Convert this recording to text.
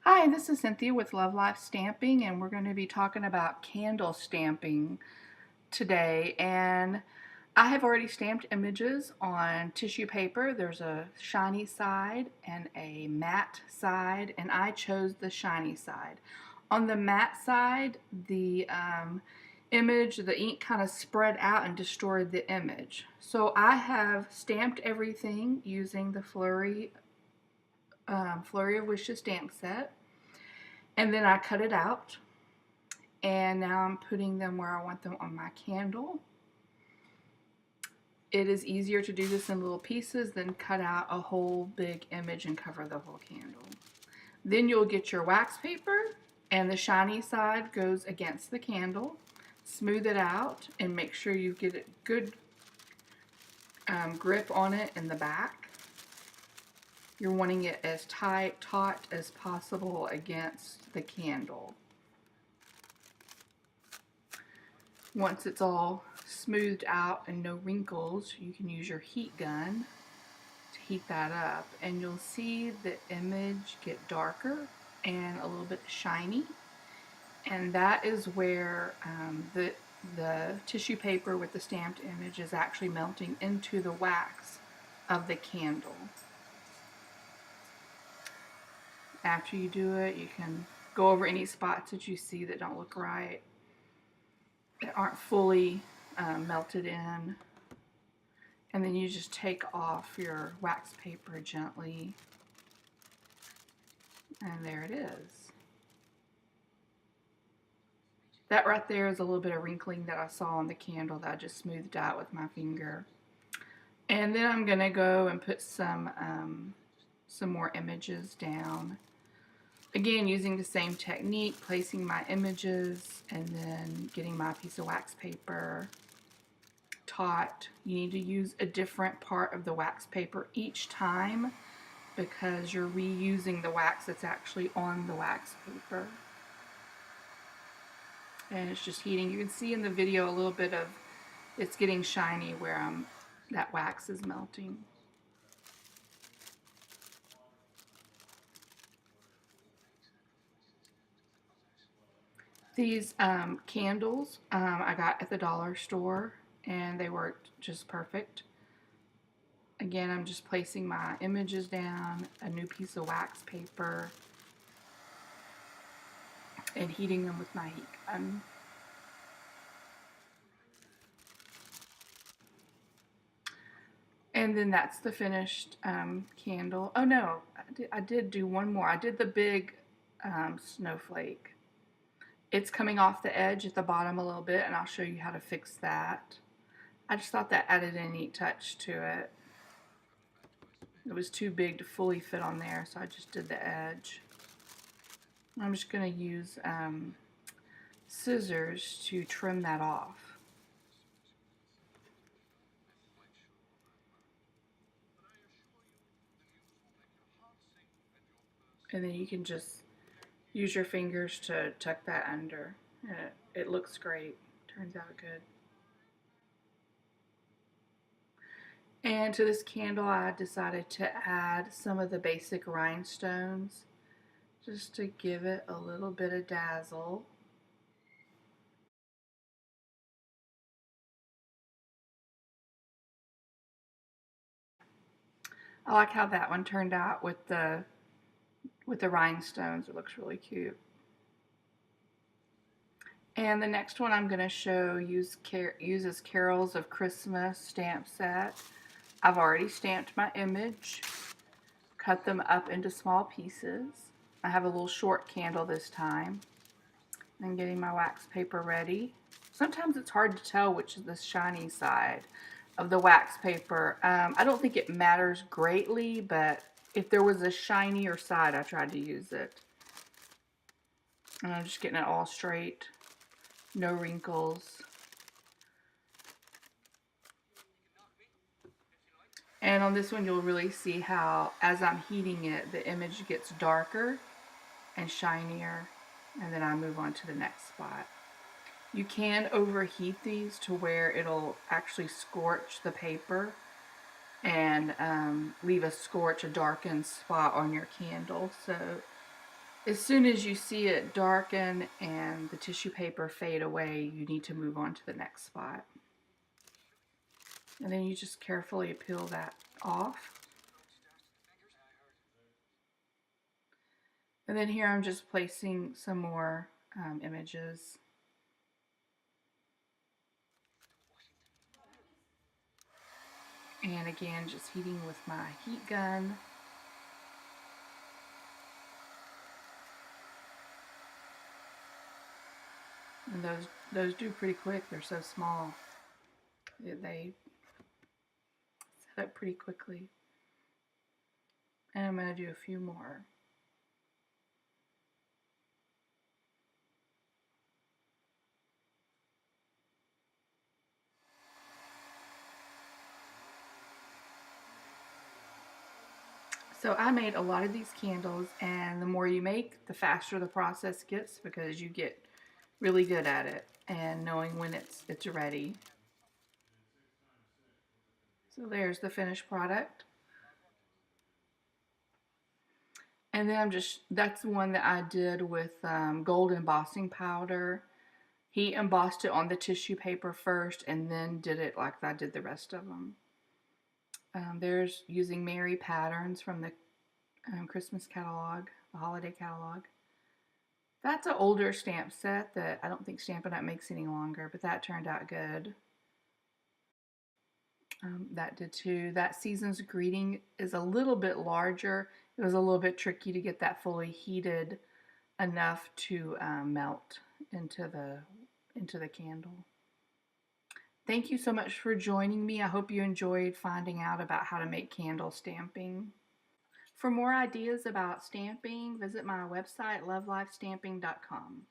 Hi, this is Cynthia with Love Life Stamping, and we're going to be talking about candle stamping today. And I have already stamped images on tissue paper. There's a shiny side and a matte side, and I chose the shiny side. On the matte side, the the ink kind of spread out and destroyed the image. So I have stamped everything using the Flurry of Wishes stamp set. And then I cut it out, and now I'm putting them where I want them on my candle. It is easier to do this in little pieces than cut out a whole big image and cover the whole candle. Then you'll get your wax paper, and the shiny side goes against the candle. Smooth it out and make sure you get a good grip on it in the back. You're wanting it as taut as possible against the candle. Once it's all smoothed out and no wrinkles, you can use your heat gun to heat that up, and you'll see the image get darker and a little bit shiny, and that is where the tissue paper with the stamped image is actually melting into the wax of the candle. After you do it, you can go over any spots that you see that don't look right, that aren't fully melted in, and then you just take off your wax paper gently, and there it is. That right there is a little bit of wrinkling that I saw on the candle that I just smoothed out with my finger. And then I'm gonna go and put some more images down. Again, using the same technique, placing my images and then getting my piece of wax paper taut. You need to use a different part of the wax paper each time because you're reusing the wax that's actually on the wax paper. And it's just heating. You can see in the video a little bit of it's getting shiny where that wax is melting. These candles I got at the dollar store, and they worked just perfect. Again, I'm just placing my images down, a new piece of wax paper, and heating them with my heat gun. And then that's the finished candle. Oh no, I did do one more. I did the big snowflake. It's coming off the edge at the bottom a little bit, and I'll show you how to fix that. I just thought that added a neat touch to it. It was too big to fully fit on there, so I just did the edge. I'm just going to use scissors to trim that off. And then you can just use your fingers to tuck that under. And it looks great. Turns out good. And to this candle, I decided to add some of the basic rhinestones just to give it a little bit of dazzle. I like how that one turned out with the rhinestones. It looks really cute. And the next one I'm going to show uses Carols of Christmas stamp set. I've already stamped my image, cut them up into small pieces. I have a little short candle this time. I'm getting my wax paper ready. Sometimes it's hard to tell which is the shiny side of the wax paper. I don't think it matters greatly, but if there was a shinier side, I tried to use it. And I'm just getting it all straight. No wrinkles. And on this one, you'll really see how, as I'm heating it, the image gets darker and shinier, and then I move on to the next spot. You can overheat these to where it'll actually scorch the paper and leave a darkened spot on your candle. So As soon as you see it darken and the tissue paper fade away, you need to move on to the next spot. And then you just carefully peel that off. And then here I'm just placing some more images. And again, just heating with my heat gun. And those do pretty quick. They're so small. They set up pretty quickly. And I'm going to do a few more. So I made a lot of these candles, and the more you make, the faster the process gets because you get really good at it and knowing when it's ready. So there's the finished product. And then that's the one that I did with gold embossing powder. He embossed it on the tissue paper first and then did it like I did the rest of them. There's using Mary patterns from the Christmas catalog, the holiday catalog. That's an older stamp set that I don't think Stampin' Up! Makes any longer, but that turned out good. That did too. That Season's Greeting is a little bit larger. It was a little bit tricky to get that fully heated enough to melt into the candle. Thank you so much for joining me. I hope you enjoyed finding out about how to make candle stamping. For more ideas about stamping, visit my website, lovelifestamping.com.